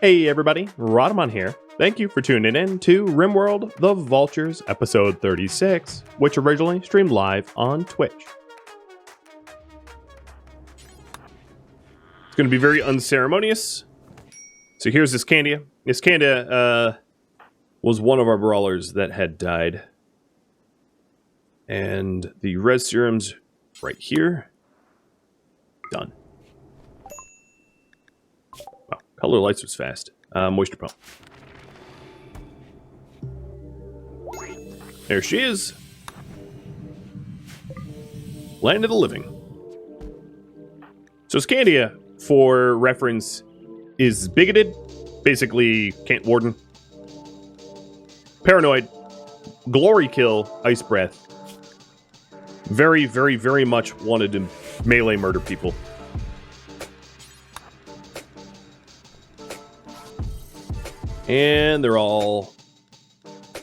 Hey everybody, Rhadamant here. Thank you for tuning in to RimWorld The Vaultures episode 36, which originally streamed live on Twitch. It's going to be very unceremonious. So here's Iscandia. Iscandia was one of our brawlers that had died. And the res serums right here. Done. Wow, color lights was fast. Moisture pump. There she is. Land of the living. So Scandia, for reference, is bigoted. Basically, can't warden. Paranoid. Glory kill. Ice breath. Very, very, very much wanted to melee murder people. And they're all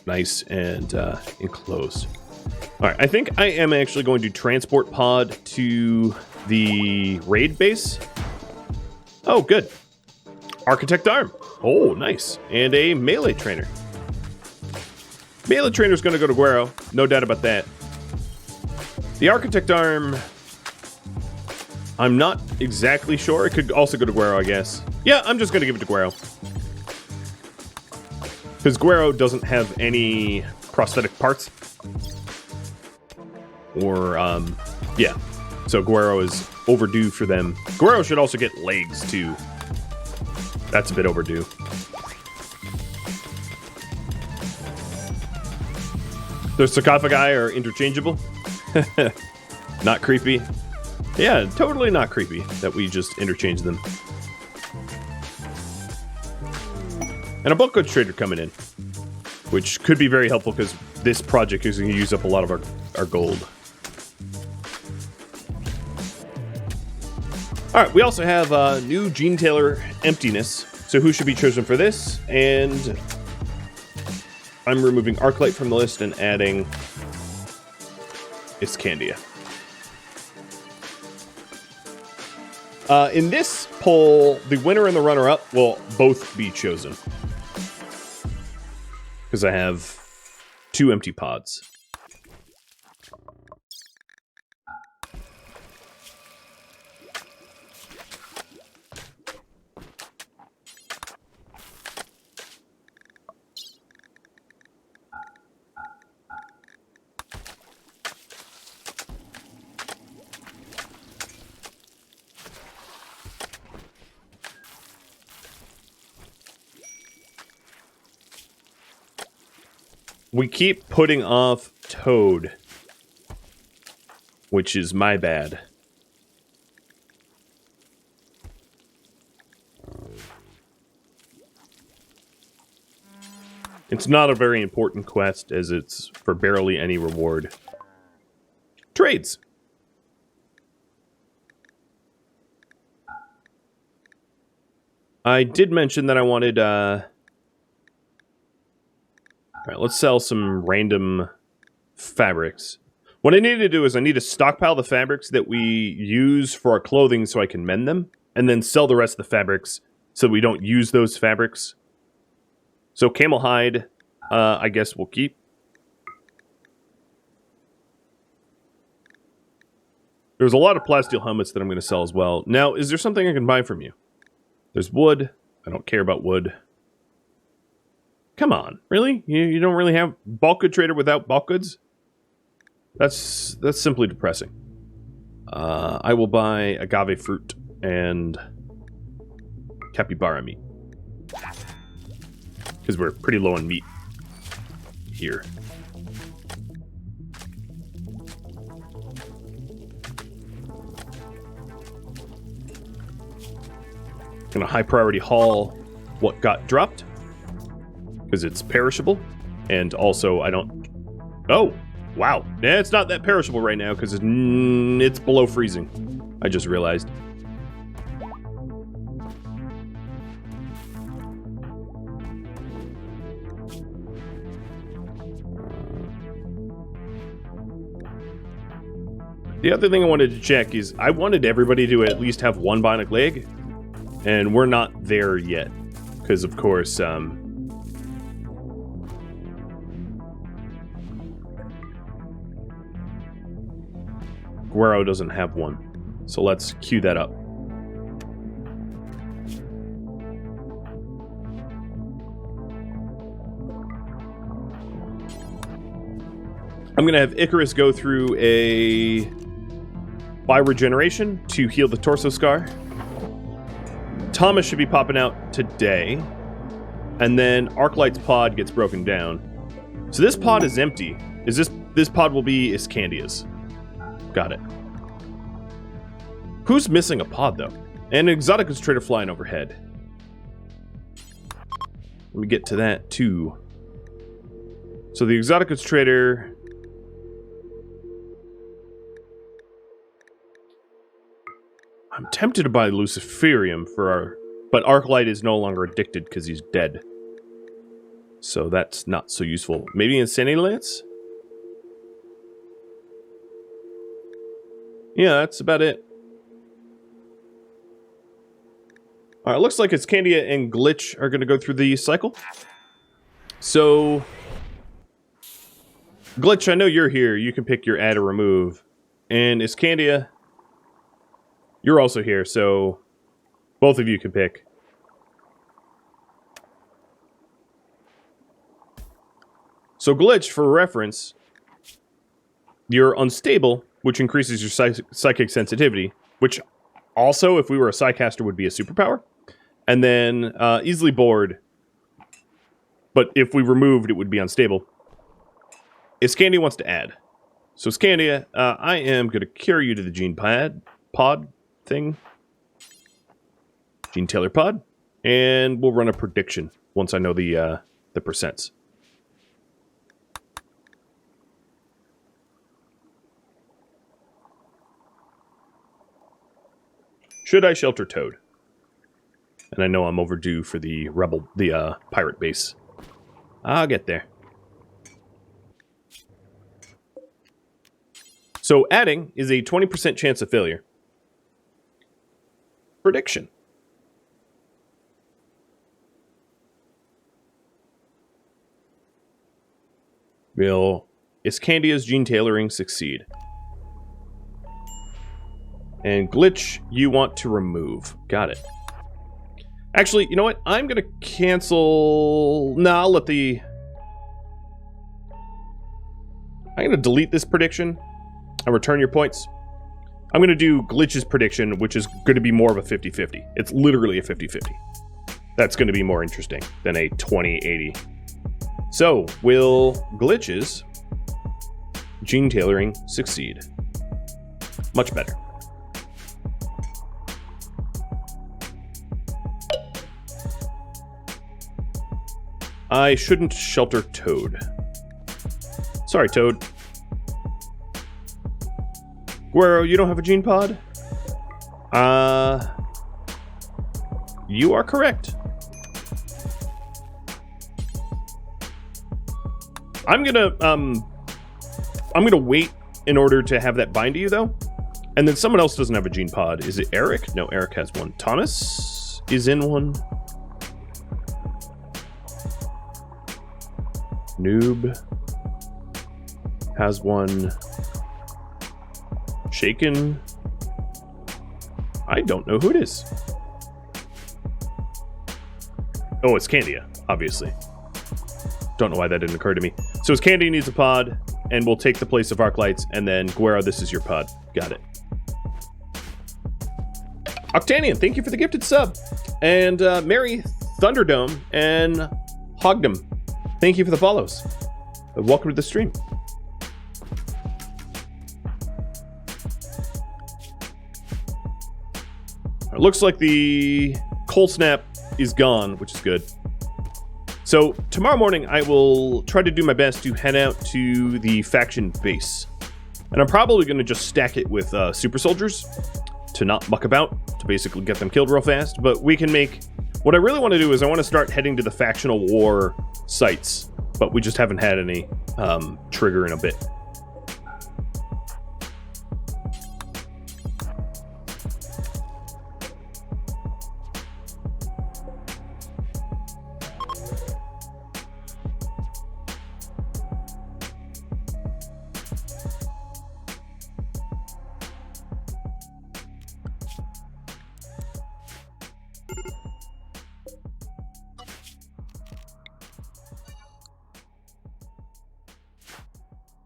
nice and enclosed. Alright, I think I am actually going to transport pod to the raid base. Oh, good. Architect arm. Oh, nice. And a melee trainer. Melee trainer's going to go to Guero. No doubt about that. The architect arm, I'm not exactly sure. It could also go to Guero, I guess. Yeah, I'm just going to give it to Guero. Because Guero doesn't have any prosthetic parts. Or, yeah. So Guero is overdue for them. Guero should also get legs, too. That's a bit overdue. The sarcophagi are interchangeable. Not creepy. Yeah, totally not creepy that we just interchange them. And a bulk goods trader coming in, which could be very helpful because this project is going to use up a lot of our gold. Alright, we also have new Gene Taylor emptiness. So who should be chosen for this? And I'm removing Arclight from the list and adding Iscandia. In this poll, the winner and the runner-up will both be chosen. Because I have 2 empty pods. We keep putting off Toad, which is my bad. It's not a very important quest, as it's for barely any reward. Trades. I did mention that I wanted, Alright, let's sell some random fabrics. What I need to do is I need to stockpile the fabrics that we use for our clothing so I can mend them, and then sell the rest of the fabrics so we don't use those fabrics. So camel hide, I guess we'll keep. There's a lot of plasteel helmets that I'm going to sell as well. Now, is there something I can buy from you? There's wood. I don't care about wood. Come on, really? You don't really have bulk good trader without bulk goods? That's simply depressing. I will buy agave fruit and capybara meat. Because we're pretty low on meat here. Gonna high priority haul what got dropped. Because it's perishable, and also I don't... Oh, wow. Yeah, it's not that perishable right now, because it's below freezing. I just realized. The other thing I wanted to check is I wanted everybody to at least have one bionic leg, and we're not there yet. Because, of course, Guero doesn't have one. So let's queue that up. I'm going to have Icarus go through a Bioregeneration to heal the torso scar. Thomas should be popping out today. And then Arclight's pod gets broken down. So this pod is empty. This pod will be Iscandia's. Got it. Who's missing a pod, though? And an Exoticus trader flying overhead. Let me get to that, too. So the Exoticus trader... I'm tempted to buy Luciferium for our... But Arclight is no longer addicted because he's dead. So that's not so useful. Maybe Insanity Lance? Yeah, that's about it. Alright, looks like Iscandia and Glitch are going to go through the cycle. So... Glitch, I know you're here. You can pick your add or remove. And Iscandia... You're also here, so both of you can pick. So Glitch, for reference, you're unstable, which increases your psychic sensitivity, which also, if we were a Psycaster, would be a superpower. And then easily bored, but if we removed, it would be unstable. Iscandia wants to add. So Iscandia, I am going to carry you to the gene pod thing. Gene Taylor pod. And we'll run a prediction once I know the percents. Should I shelter Toad? And I know I'm overdue for the pirate base. I'll get there. So adding is a 20% chance of failure. Prediction. Will Iscandia's gene tailoring succeed? And Glitch, you want to remove. Got it. Actually, you know what? I'm going to cancel... Nah, I'll let the... I'm going to delete this prediction and return your points. I'm going to do Glitch's prediction, which is going to be more of a 50-50. It's literally a 50-50. That's going to be more interesting than a 20-80. So, will Glitch's gene tailoring succeed? Much better. I shouldn't shelter Toad. Sorry, Toad. Guero, you don't have a gene pod? You are correct. I'm gonna wait in order to have that bind to you, though. And then someone else doesn't have a gene pod. Is it Eric? No, Eric has one. Thomas is in one. Noob has one. Shaken. I don't know who it is. Oh, it's Candia, obviously. Don't know why that didn't occur to me. So Iscandia needs a pod, and we'll take the place of Arclights, and then Guero, this is your pod. Got it. Octanian, thank you for the gifted sub. And Mary Thunderdome and Hogdom, thank you for the follows. Welcome to the stream. It looks like the cold snap is gone, which is good. So tomorrow morning, I will try to do my best to head out to the faction base. And I'm probably going to just stack it with super soldiers to not muck about, to basically get them killed real fast. But we can make... What I really want to do is I want to start heading to the factional war sites. But we just haven't had any trigger in a bit.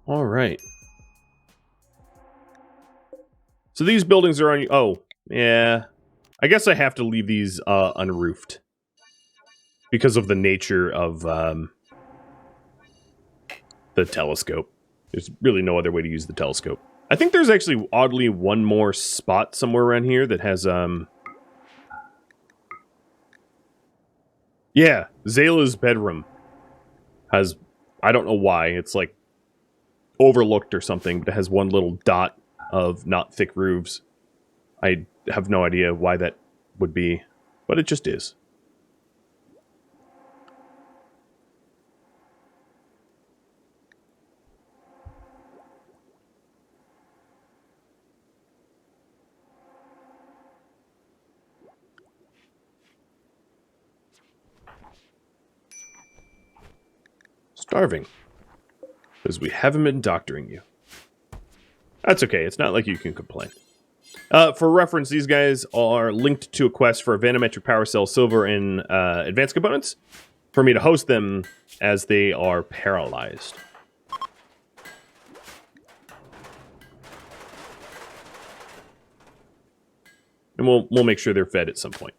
All right. So these buildings are on... Oh, yeah. I guess I have to leave these unroofed. Because of the nature of the telescope. There's really no other way to use the telescope. I think there's actually, oddly, one more spot somewhere around here that has... Yeah, Zayla's bedroom has... I don't know why. It's like overlooked or something, but it has one little dot of not thick roofs. I have no idea why that would be, but it just is. Starving. Because we haven't been doctoring you. That's okay, it's not like you can complain. For reference, these guys are linked to a quest for Vanometric Power Cell, Silver, and Advanced Components for me to host them as they are paralyzed. And we'll make sure they're fed at some point.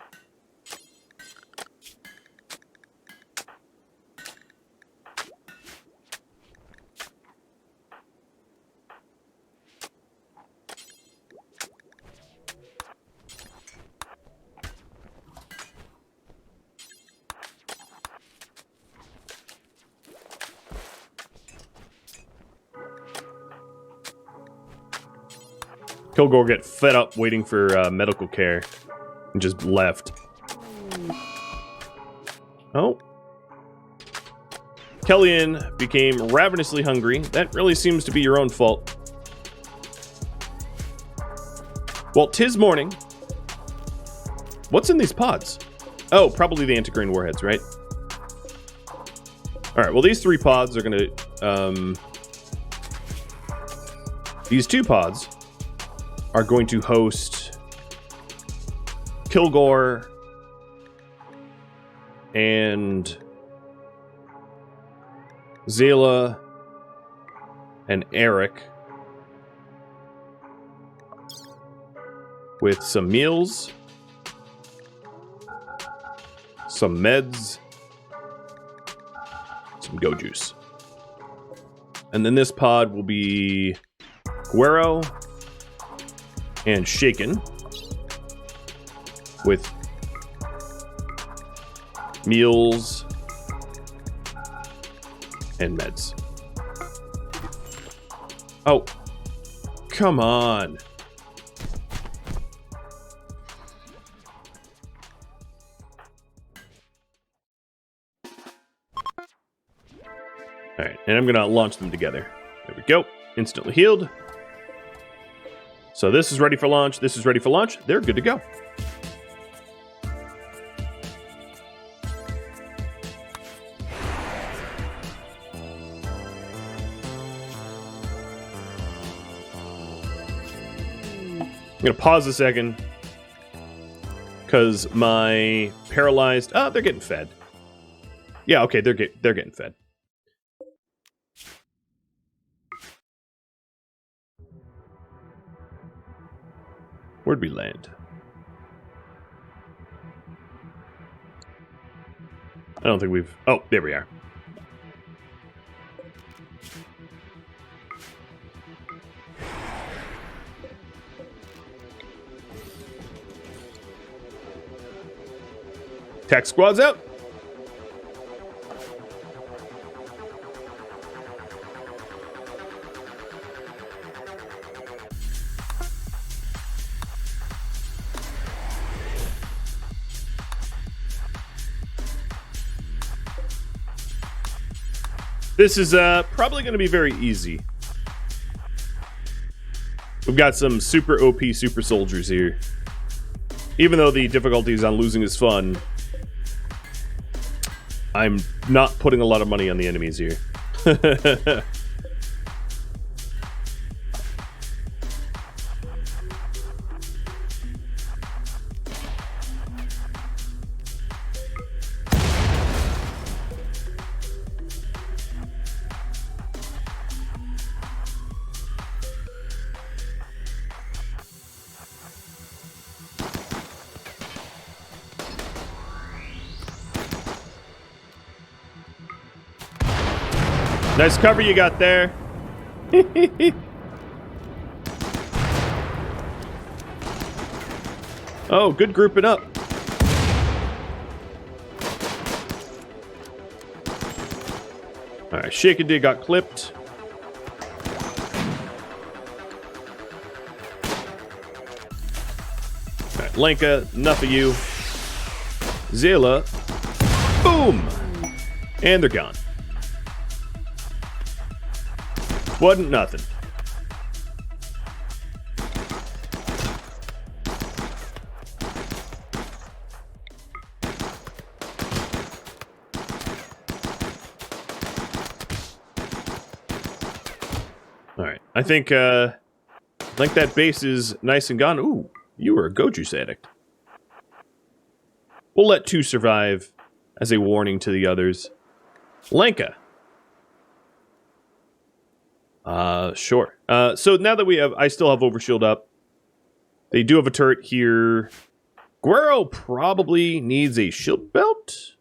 Kilgore get fed up waiting for medical care and just left. Oh. Kellyanne became ravenously hungry. That really seems to be your own fault. Well, 'tis morning. What's in these pods? Oh, probably the antigrain warheads, right? Alright, well these 3 pods are gonna... these 2 pods are going to host Kilgore and Zayla and Eric with some meals, some meds, some go juice. And then this pod will be Guero and Shaken with meals and meds. Oh, come on. All right, and I'm gonna launch them together. There we go. Instantly healed. So this is ready for launch, this is ready for launch. They're good to go. I'm gonna pause a second because my paralyzed... Oh, they're getting fed. Yeah, okay, they're getting fed. Where'd we land? I don't think we've... Oh, there we are. Tech squad's out. This is probably going to be very easy. We've got some super OP super soldiers here. Even though the difficulties on losing is fun, I'm not putting a lot of money on the enemies here. Nice cover you got there. Oh, good grouping up. Alright, Shake-a-Dig got clipped. Alright, Lenka, enough of you. Zayla. Boom! And they're gone. Wasn't nothing. Alright, I think that base is nice and gone. Ooh, you were a go juice addict. We'll let 2 survive as a warning to the others. Lenka. Sure. So now that I still have Overshield up. They do have a turret here. Guerrero probably needs a shield belt.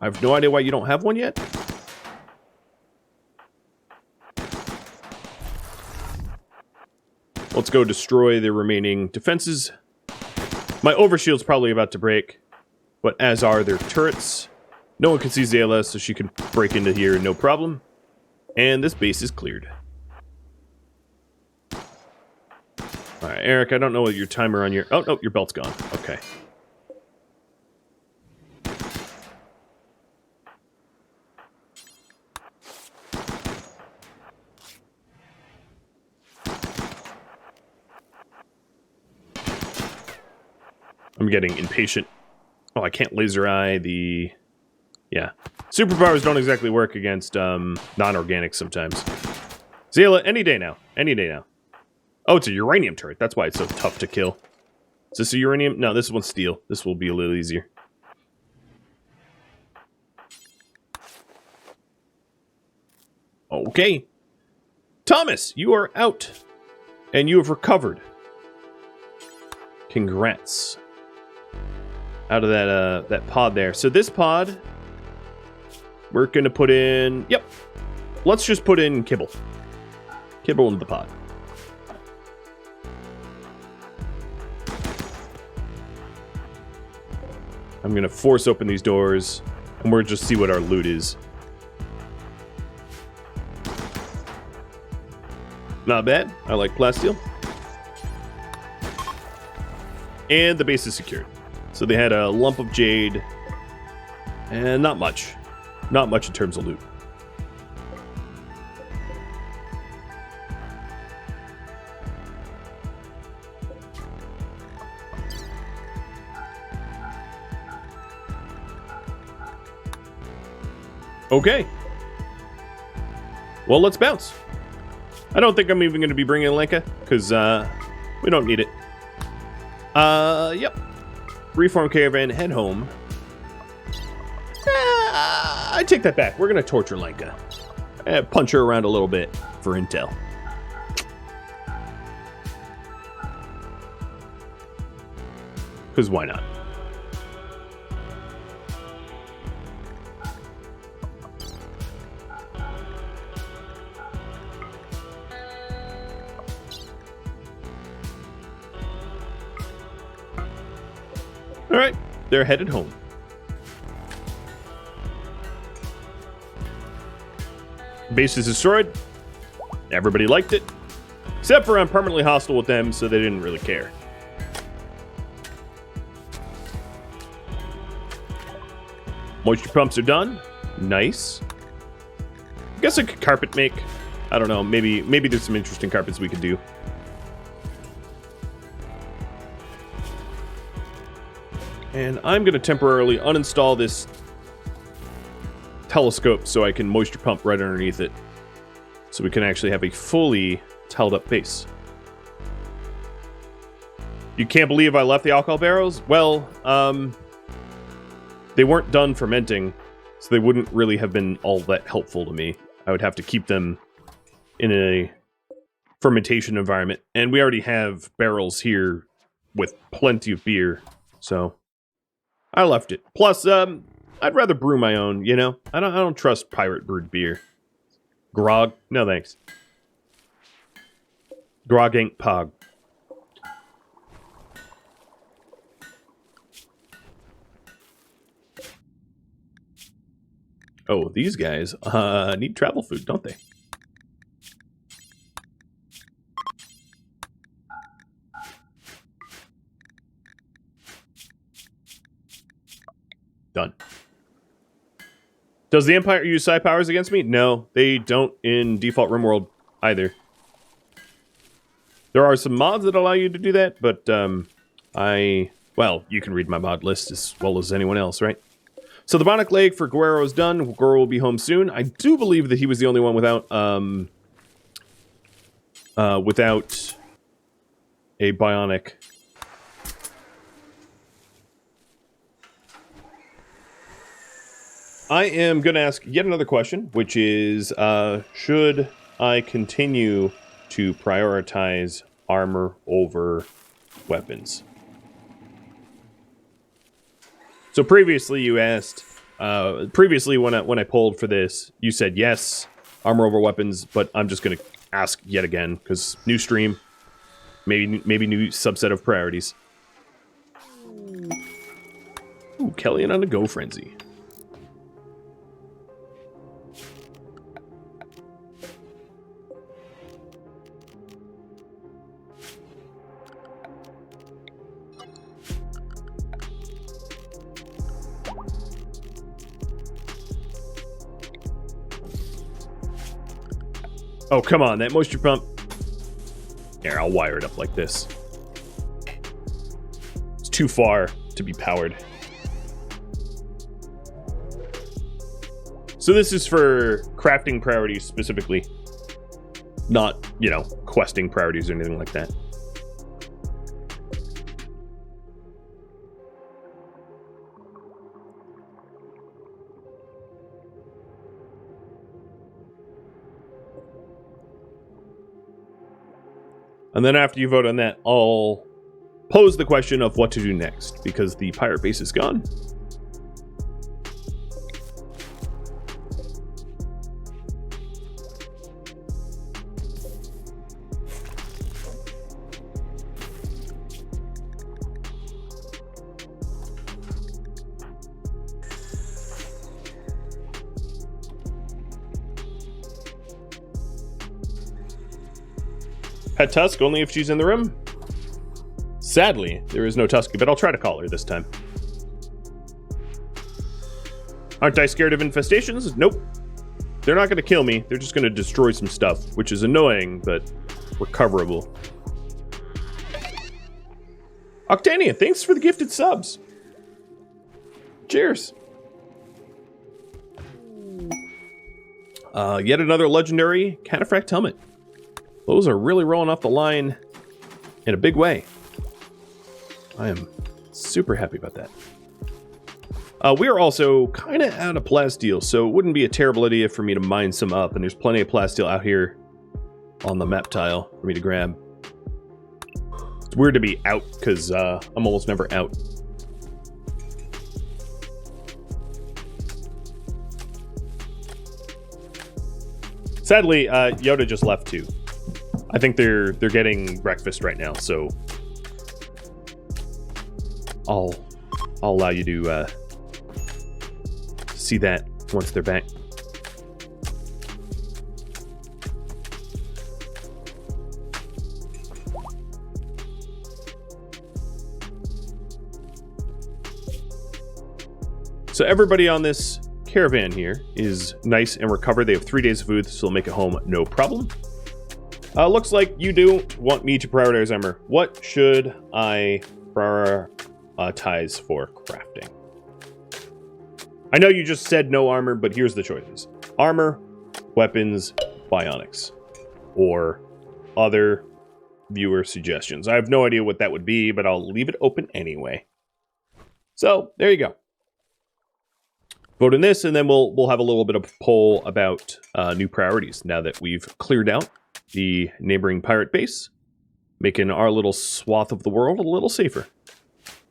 I have no idea why you don't have one yet. Let's go destroy the remaining defenses. My Overshield's probably about to break, but as are their turrets. No one can see Zayla, so she can break into here no problem. And this base is cleared. Alright, Eric, I don't know what your timer on your... Oh, no, your belt's gone. Okay. I'm getting impatient. Oh, I can't laser eye the... Yeah. Superpowers don't exactly work against non-organics sometimes. Zayla, any day now. Any day now. Oh, it's a uranium turret. That's why it's so tough to kill. Is this a uranium? No, this one's steel. This will be a little easier. Okay. Thomas, you are out. And you have recovered. Congrats. Out of that pod there. So this pod, we're going to put in... Yep. Let's just put in Kibble. Kibble into the pod. I'm going to force open these doors, and we'll just see what our loot is. Not bad. I like plasteel. And the base is secured. So they had a lump of jade, and not much. Not much in terms of loot. Okay. Well, let's bounce. I don't think I'm even going to be bringing Lenka, because we don't need it. Yep. Reform caravan, head home. I take that back. We're going to torture Lenka. Punch her around a little bit for intel. Because why not? Alright, they're headed home. Base is destroyed. Everybody liked it. Except for I'm permanently hostile with them, so they didn't really care. Moisture pumps are done. Nice. I guess I could carpet make. I don't know, maybe there's some interesting carpets we could do. And I'm going to temporarily uninstall this telescope so I can moisture pump right underneath it. So we can actually have a fully tiled up base. You can't believe I left the alcohol barrels? Well, they weren't done fermenting, so they wouldn't really have been all that helpful to me. I would have to keep them in a fermentation environment. And we already have barrels here with plenty of beer, so... I left it. Plus, I'd rather brew my own, you know? I don't trust pirate brewed beer. Grog? No, thanks. Grog ain't pog. Oh, these guys need travel food, don't they? Done. Does the Empire use psi powers against me? No, they don't in default RimWorld either. There are some mods that allow you to do that, but well, you can read my mod list as well as anyone else, right? So the bionic leg for Guerrero is done. Guerrero will be home soon. I do believe that he was the only one without a bionic. I am going to ask yet another question, which is, should I continue to prioritize armor over weapons? So previously you asked, when I polled for this, you said yes, armor over weapons, but I'm just going to ask yet again, because new stream, maybe new subset of priorities. Ooh, Kellyan on a go frenzy. Oh, come on, that moisture pump. Here, I'll wire it up like this. It's too far to be powered. So this is for crafting priorities specifically. Not, you know, questing priorities or anything like that. And then after you vote on that, I'll pose the question of what to do next, because the pirate base is gone. Pet Tusk, only if she's in the room. Sadly, there is no Tusky, but I'll try to call her this time. Aren't I scared of infestations? Nope. They're not going to kill me. They're just going to destroy some stuff, which is annoying, but recoverable. Octania, thanks for the gifted subs. Cheers. Yet another legendary Cataphract helmet. Those are really rolling off the line in a big way. I am super happy about that. We are also kind of out of plasteel, so it wouldn't be a terrible idea for me to mine some up, and there's plenty of plasteel out here on the map tile for me to grab. It's weird to be out, because I'm almost never out. Sadly, Yoda just left too. I think they're getting breakfast right now, so I'll allow you to see that once they're back. So everybody on this caravan here is nice and recovered. They have 3 days of food, so they'll make it home no problem. Looks like you don't want me to prioritize armor. What should I prioritize for crafting? I know you just said no armor, but here's the choices. Armor, weapons, bionics, or other viewer suggestions. I have no idea what that would be, but I'll leave it open anyway. So, there you go. Vote in this, and then we'll have a little bit of a poll about new priorities now that we've cleared out the neighboring pirate base, making our little swath of the world a little safer.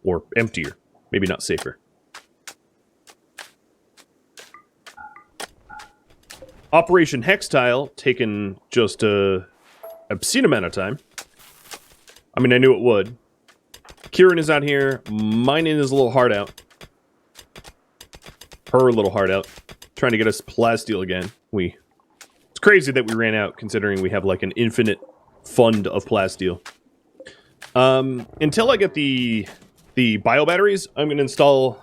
Or emptier. Maybe not safer. Operation Hextile, taken just a obscene amount of time. I mean, I knew it would. Kieran is out here, mining his little heart out. Her little heart out. Trying to get us plasteel again. It's crazy that we ran out, considering we have like an infinite fund of plasteel. Until I get the bio batteries, I'm going to install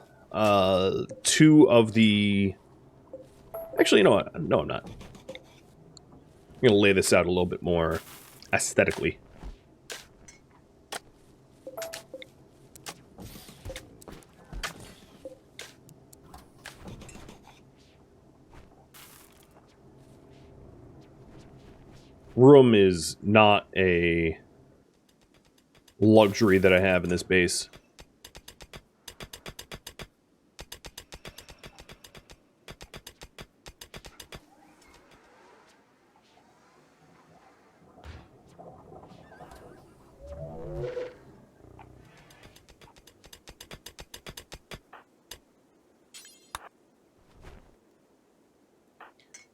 2 of the... Actually, you know what? No, I'm not. I'm going to lay this out a little bit more aesthetically. Room is not a luxury that I have in this base.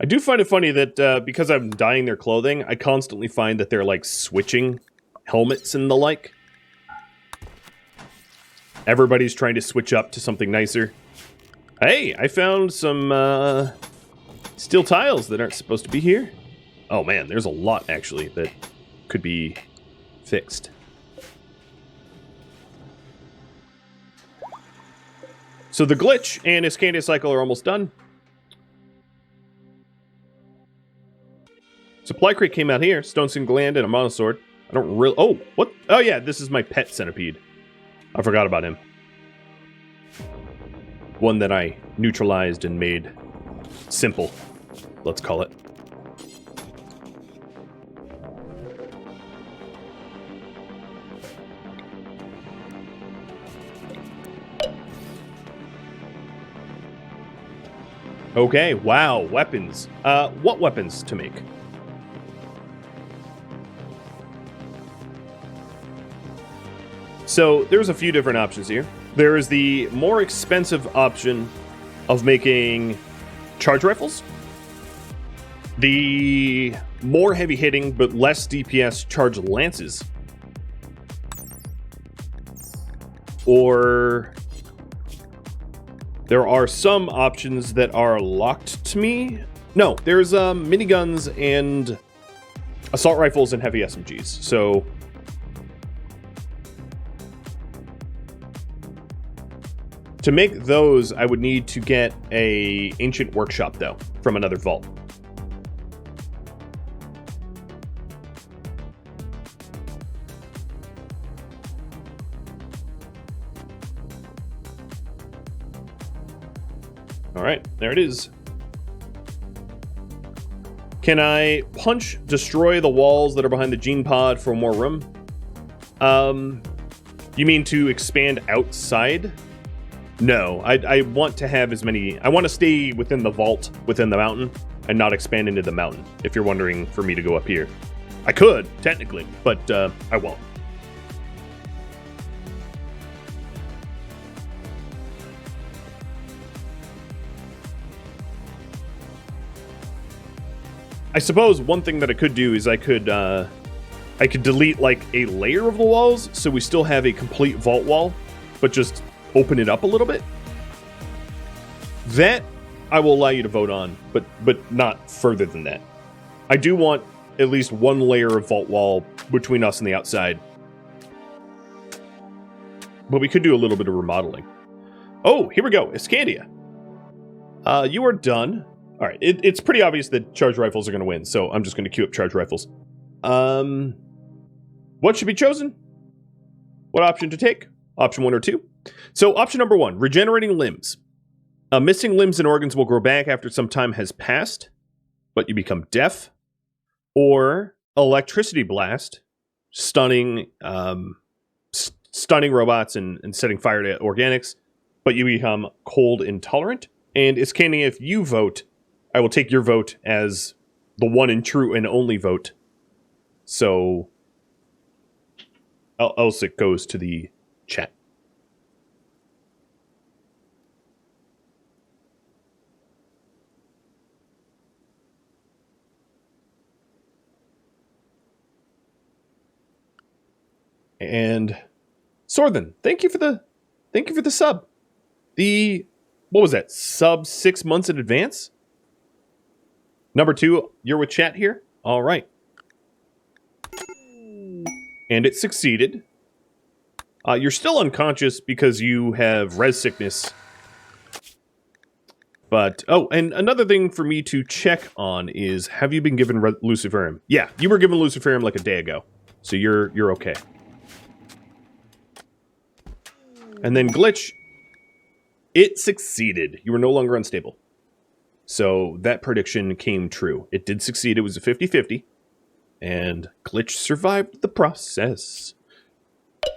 I do find it funny that because I'm dyeing their clothing, I constantly find that they're like switching helmets and the like. Everybody's trying to switch up to something nicer. Hey, I found some steel tiles that aren't supposed to be here. Oh man, there's a lot actually that could be fixed. So the glitch and Iscandia cycle are almost done. Supply crate came out here. Stonestone gland and a monosword. I don't really... Oh, what? Oh, yeah, this is my pet centipede. I forgot about him. One that I neutralized and made simple, let's call it. Okay, wow, weapons. What weapons to make? So, there's a few different options here. There is the more expensive option of making charge rifles. The more heavy-hitting but less DPS charge lances. Or there are some options that are locked to me. No, there's miniguns and assault rifles and heavy SMGs. So to make those, I would need to get a ancient workshop, though, from another vault. All right, there it is. Can I punch, destroy the walls that are behind the gene pod for more room? You mean to expand outside? No, I want to have as many... I want to stay within the vault, within the mountain, and not expand into the mountain, if you're wondering for me to go up here. I could, technically, but I won't. I suppose one thing that I could do is I could delete like a layer of the walls, so we still have a complete vault wall, but just open it up a little bit. That I will allow you to vote on, but not further than that. I do want at least one layer of vault wall between us and the outside. But we could do a little bit of remodeling. Oh, here we go. Iscandia. You are done. All right, it's pretty obvious that charge rifles are going to win, so I'm just going to queue up charge rifles. What should be chosen? What option to take? Option 1 or 2? So option number 1, regenerating limbs. Missing limbs and organs will grow back after some time has passed, but you become deaf. Or electricity blast, stunning robots and setting fire to organics, but you become cold intolerant. And Iscandia, if you vote, I will take your vote as the one and true and only vote. So else it goes to the chat. And Sorthen, thank you for the sub. What was that? Sub 6 months in advance? Number 2, you're with chat here? All right. And it succeeded. You're still unconscious because you have res sickness. But, oh, and another thing for me to check on is, have you been given Luciferium? Yeah, you were given Luciferium like a day ago. So you're okay. And then Glitch, it succeeded. You were no longer unstable. So that prediction came true. It did succeed. It was a 50-50. And Glitch survived the process.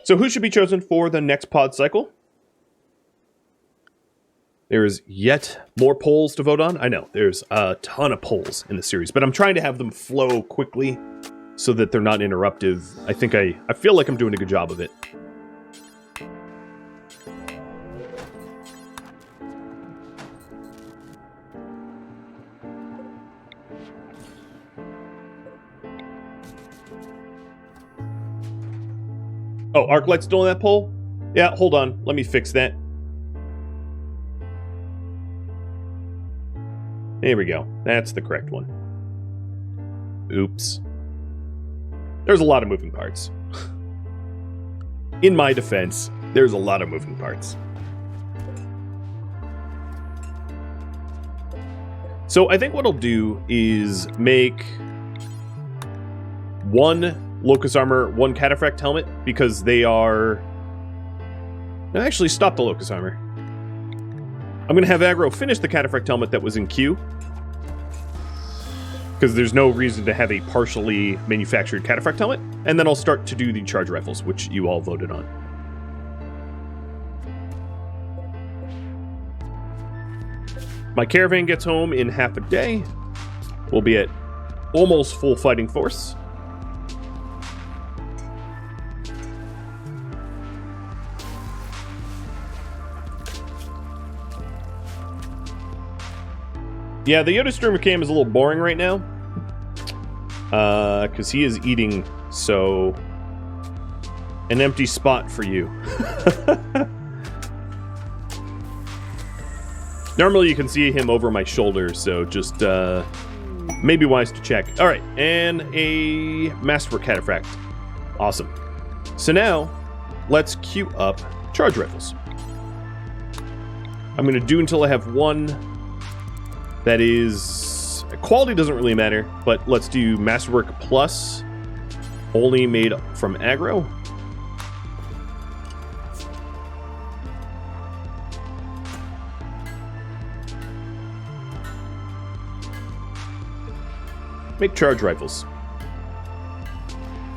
So who should be chosen for the next pod cycle? There's yet more polls to vote on. I know, there's a ton of polls in the series, but I'm trying to have them flow quickly so that they're not interruptive. I feel like I'm doing a good job of it. Oh, Arclight's still in that poll? Yeah, hold on. Let me fix that. There we go. That's the correct one. Oops. There's a lot of moving parts. In my defense, there's a lot of moving parts. So I think what I'll do is make 1 Locust Armor, 1 Cataphract Helmet, because they are... No, actually, stop the Locust Armor. I'm going to have Aggro finish the Cataphract Helmet that was in queue, because there's no reason to have a partially manufactured Cataphract Helmet, and then I'll start to do the Charge Rifles, which you all voted on. My caravan gets home in half a day. We'll be at almost full fighting force. Yeah, the Yoda streamer cam is a little boring right now. Because he is eating, so... An empty spot for you. Normally you can see him over my shoulder, so just, maybe wise to check. Alright, and a Masterwork Cataphract. Awesome. So now, let's queue up Charge Rifles. I'm going to do until I have 1... That is... Quality doesn't really matter, but let's do Masterwork Plus, only made from aggro. Make Charge Rifles.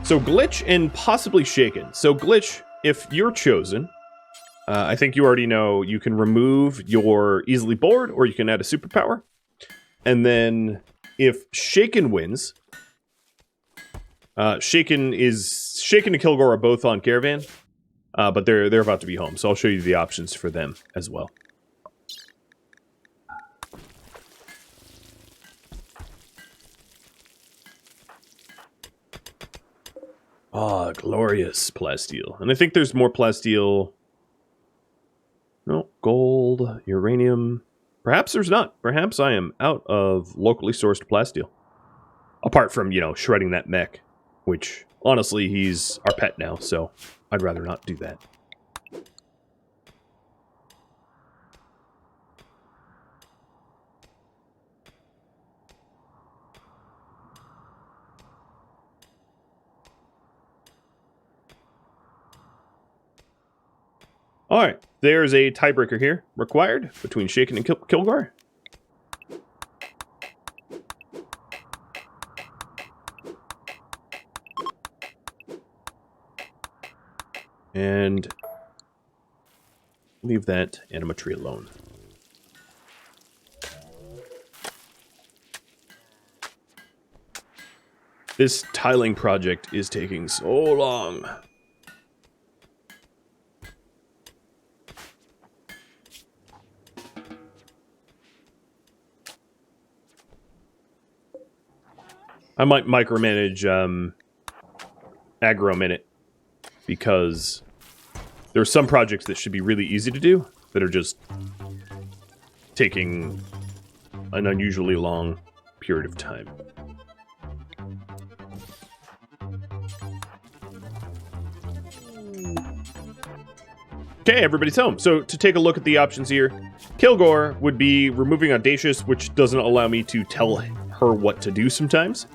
So Glitch and possibly Shaken. So Glitch, if you're chosen... I think you already know you can remove your easily bored, or you can add a superpower. And then if Shaken wins, Shaken and Kilgore are both on Caravan, but they're about to be home, so I'll show you the options for them as well. Ah, glorious plasteel. And I think there's more plasteel. No, gold, uranium. Perhaps there's not. Perhaps I am out of locally sourced plasteel. Apart from, you know, shredding that mech. Which, honestly, he's our pet now, so I'd rather not do that. Alright, there's a tiebreaker here required between Shaken and Kilgore. And leave that anima tree alone. This tiling project is taking so long. I might micromanage aggro minute. because there are some projects that should be really easy to do that are just taking an unusually long period of time. Okay, everybody's home. So to take a look at the options here, Kilgore would be removing Audacious, which doesn't allow me to tell her what to do sometimes.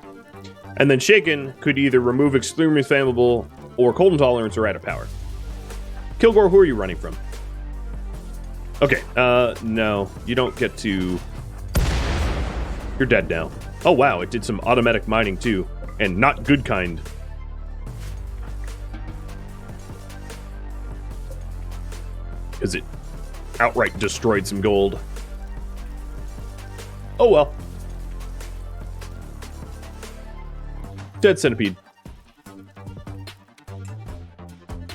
And then Shaken could either remove Extremely Flammable or Cold Intolerance or add a power. Kilgore, who are you running from? Okay, no, you don't get to... You're dead now. Oh wow, it did some automatic mining too, and not good kind. Because it outright destroyed some gold. Oh well. Dead Centipede.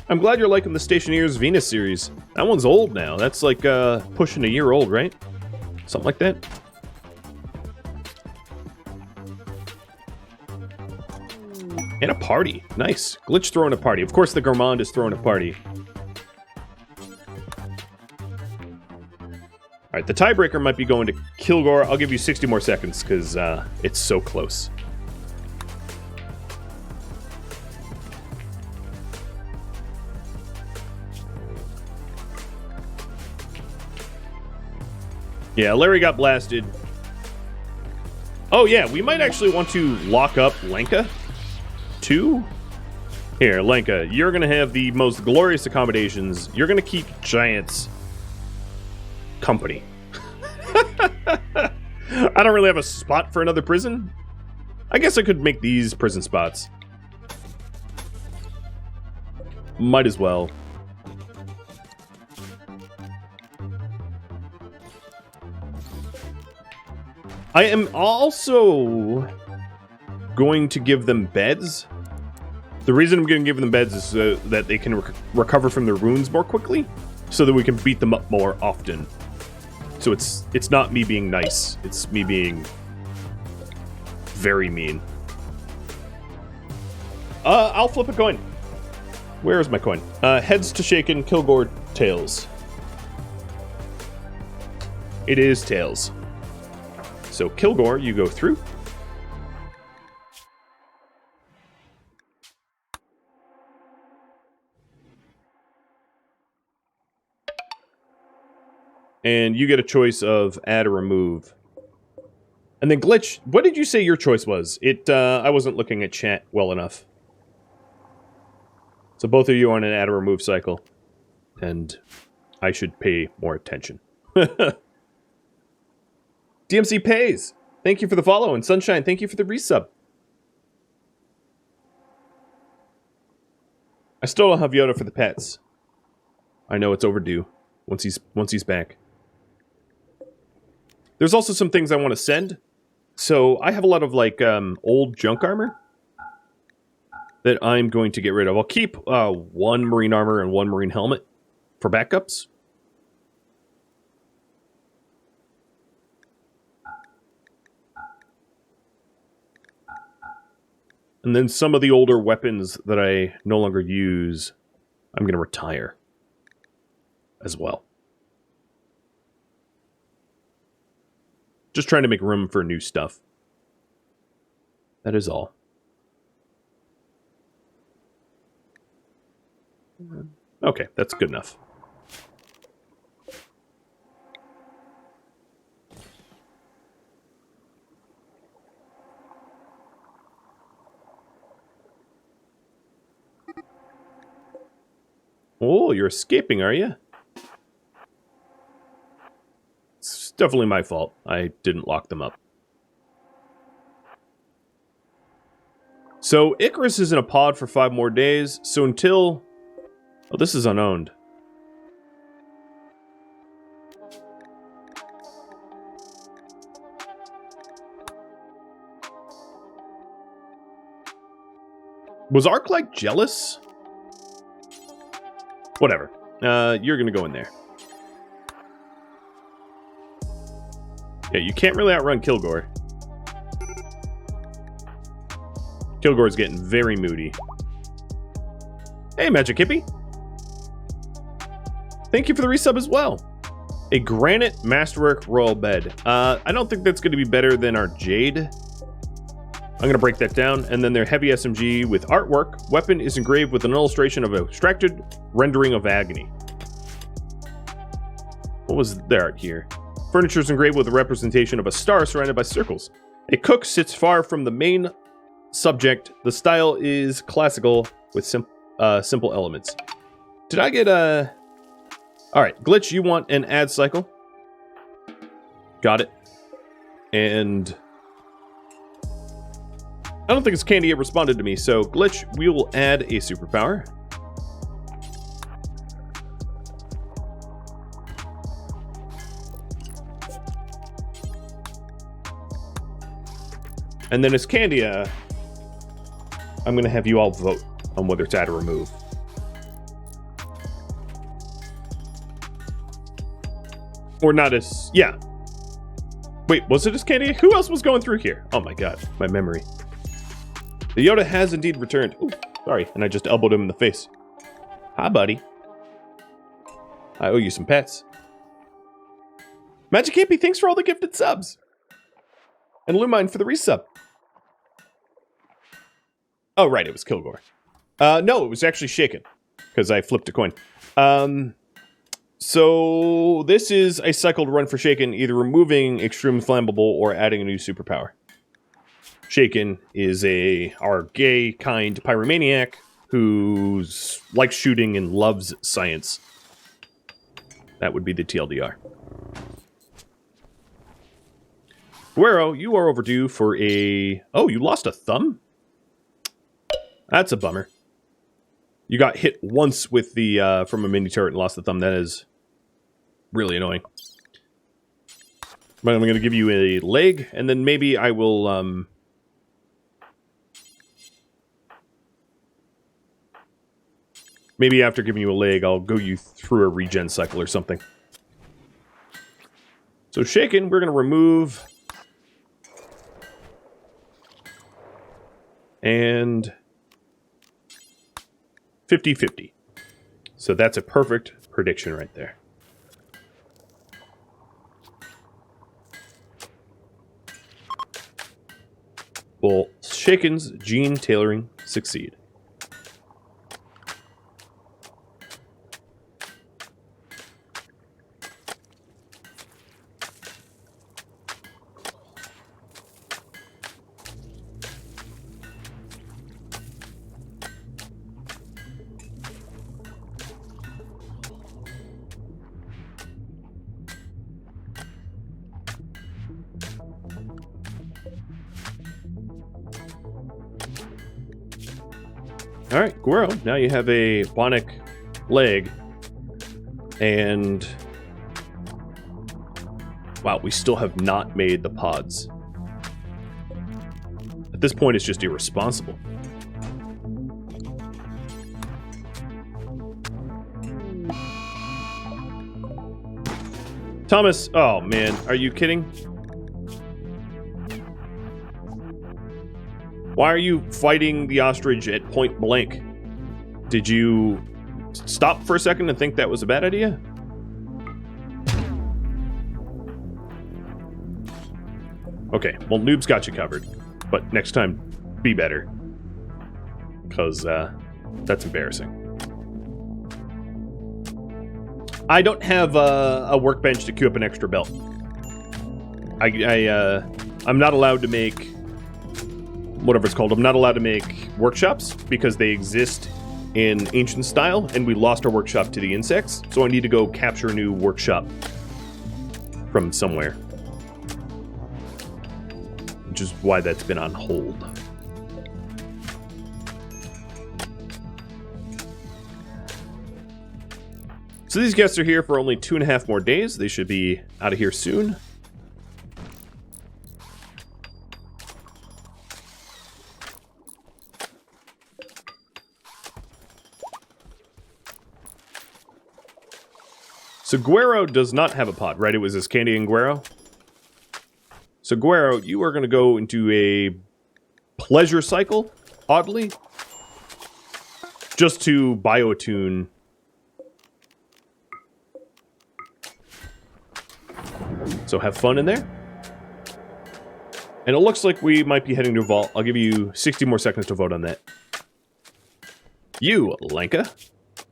I'm glad you're liking the Stationeer's Venus series. That one's old now. That's like pushing a year old, right? Something like that. And a party. Nice. Glitch throwing a party. Of course the Gourmand is throwing a party. Alright, the tiebreaker might be going to Kilgore. I'll give you 60 more seconds, because it's so close. Yeah, Larry got blasted. Oh yeah, we might actually want to lock up Lenka, too. Here, Lenka, you're going to have the most glorious accommodations. You're going to keep Giants company. I don't really have a spot for another prison. I guess I could make these prison spots. Might as well. I am also going to give them beds. The reason I'm going to give them beds is so that they can recover from their wounds more quickly, so that we can beat them up more often. So it's not me being nice, it's me being very mean. I'll flip a coin. Where is my coin? Heads to Shaken, Kilgore, tails. It is tails. So Kilgore, you go through. And you get a choice of add or remove. And then Glitch, what did you say your choice was? I wasn't looking at chat well enough. So both of you are on an add or remove cycle. And I should pay more attention. DMC pays. Thank you for the follow. And Sunshine, thank you for the resub. I still don't have Yoda for the pets. I know it's overdue once he's back. There's also some things I want to send. So I have a lot of like old junk armor that I'm going to get rid of. I'll keep one marine armor and one marine helmet for backups. And then some of the older weapons that I no longer use, I'm going to retire as well. Just trying to make room for new stuff. That is all. Okay, that's good enough. Oh, you're escaping, are you? It's definitely my fault. I didn't lock them up. So, Icarus is in a pod for 5 more days, so until... Oh, this is unowned. Was Arclight jealous? Whatever. You're gonna go in there. Yeah, you can't really outrun Kilgore. Kilgore's getting very moody. Hey, Magic Hippie. Thank you for the resub as well. A granite masterwork royal bed. I don't think that's going to be better than our jade. I'm going to break that down. And then their heavy SMG with artwork. Weapon is engraved with an illustration of a extracted rendering of agony. What was their art here? Furniture is engraved with a representation of a star surrounded by circles. A cook sits far from the main subject. The style is classical with simple elements. Did I get a... Alright, Glitch, you want an ad cycle? Got it. And... I don't think it's Candy yet responded to me, so Glitch, we will add a superpower. And then as Candia, I'm going to have you all vote on whether to add or remove. Or not as... Yeah. Wait, was it as Candia? Who else was going through here? Oh my god, my memory. The Yoda has indeed returned. Ooh, sorry, and I just elbowed him in the face. Hi, buddy. I owe you some pets. Magic Hippie, thanks for all the gifted subs. And Lumine for the resub. Oh, right, it was Kilgore. No, it was actually Shaken, because I flipped a coin. So this is a cycled run for Shaken, either removing Extreme Flammable or adding a new superpower. Shaken is our gay kind pyromaniac who likes shooting and loves science. That would be the TLDR. Guero, you are overdue for a... Oh, you lost a thumb? That's a bummer. You got hit once with the from a mini turret and lost the thumb. That is really annoying. But I'm going to give you a leg, and then maybe I will... Maybe after giving you a leg, I'll go you through a regen cycle or something. So Shaken, we're going to remove... And... 50-50. So that's a perfect prediction right there. Will Shaken's gene tailoring succeed? Alright, Guero, now you have a bionic leg, and... Wow, we still have not made the pods. At this point, it's just irresponsible. Thomas, oh man, are you kidding? Why are you fighting the ostrich at point blank? Did you stop for a second and think that was a bad idea? Okay, well, Noob's got you covered. But next time, be better. Because, that's embarrassing. I don't have a workbench to queue up an extra belt. I'm not allowed to make... whatever it's called. I'm not allowed to make workshops because they exist in ancient style, and we lost our workshop to the insects, so I need to go capture a new workshop from somewhere. Which is why that's been on hold. So these guests are here for only 2.5 more days. They should be out of here soon. So Guero does not have a pod, right? It was as Candy and Guero. So Guero, you are going to go into a pleasure cycle, oddly. just to bioattune. So have fun in there. And it looks like we might be heading to a vault. I'll give you 60 more seconds to vote on that. You, Lenka.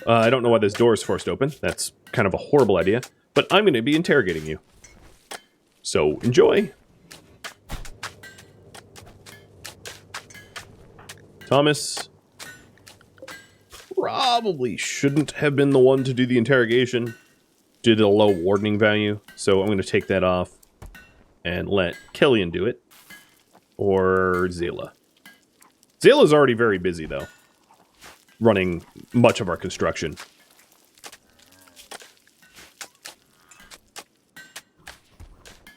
I don't know why this door is forced open. That's kind of a horrible idea. But I'm going to be interrogating you. So, enjoy. Thomas probably shouldn't have been the one to do the interrogation. Did a low wardening value. So I'm going to take that off and let Killian do it. Or Zayla. Zayla's already very busy, though. Running much of our construction.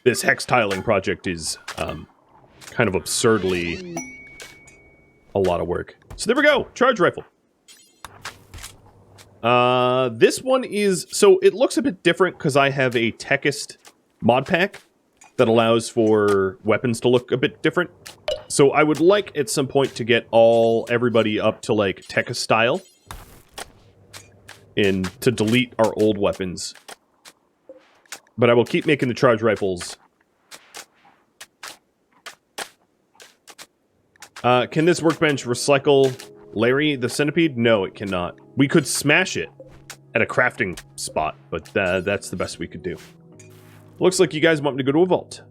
This hex tiling project is kind of absurdly a lot of work. So there we go. Charge rifle. This one is... So it looks a bit different because I have a Techist mod pack that allows for weapons to look a bit different. So I would like at some point to get everybody up to like Techist style. And to delete our old weapons. But I will keep making the charge rifles. Can this workbench recycle Larry the centipede? No, it cannot. We could smash it at a crafting spot, but that's the best we could do. Looks like you guys want me to go to a vault.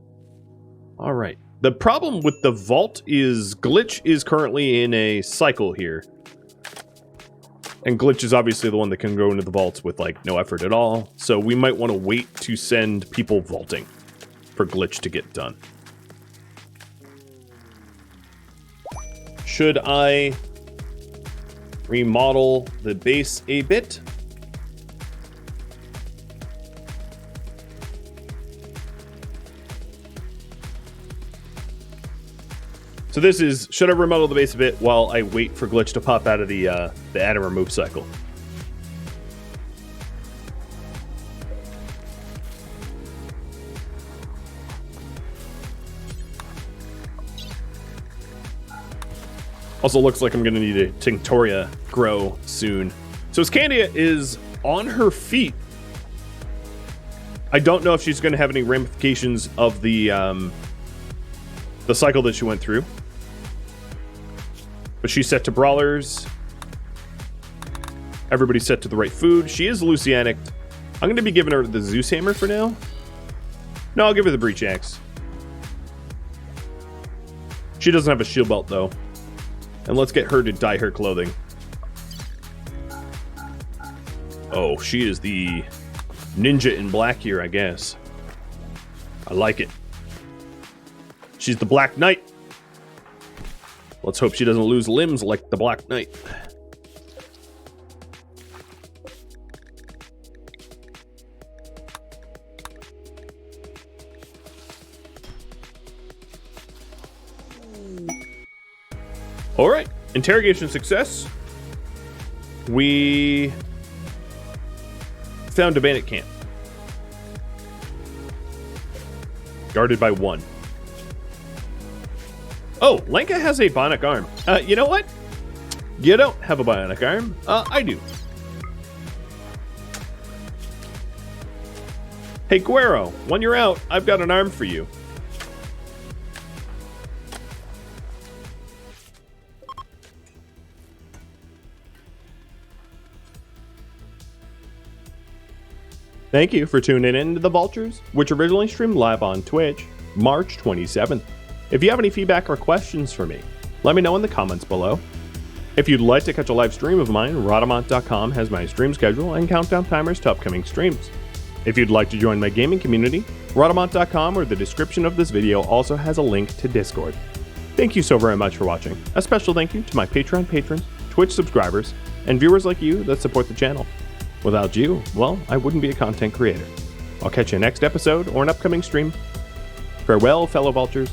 Alright. The problem with the vault is Glitch is currently in a cycle here. And Glitch is obviously the one that can go into the vaults with, like, no effort at all. So we might want to wait to send people vaulting for Glitch to get done. Should I remodel the base a bit? So this is, should I remodel the base a bit while I wait for Glitch to pop out of the add and remove cycle? Also looks like I'm going to need a Tinctoria grow soon. So Scandia is on her feet. I don't know if she's going to have any ramifications of the cycle that she went through. But she's set to brawlers. Everybody's set to the right food. She is Lucianic. I'm going to be giving her the Zeus Hammer for now. No, I'll give her the Breach Axe. She doesn't have a shield belt, though. And let's get her to dye her clothing. Oh, she is the ninja in black here, I guess. I like it. She's the Black Knight. Let's hope she doesn't lose limbs like the Black Knight. All right, interrogation success. We found a bandit camp. Guarded by one. Oh, Lenka has a bionic arm. You know what? You don't have a bionic arm. I do. Hey, Guero, when you're out, I've got an arm for you. Thank you for tuning in to the Vaultures, which originally streamed live on Twitch, March 27th. If you have any feedback or questions for me, let me know in the comments below. If you'd like to catch a live stream of mine, Rhadamant.com has my stream schedule and countdown timers to upcoming streams. If you'd like to join my gaming community, Rhadamant.com or the description of this video also has a link to Discord. Thank you so very much for watching. A special thank you to my Patreon patrons, Twitch subscribers, and viewers like you that support the channel. Without you, well, I wouldn't be a content creator. I'll catch you next episode or an upcoming stream. Farewell, fellow Vaultures.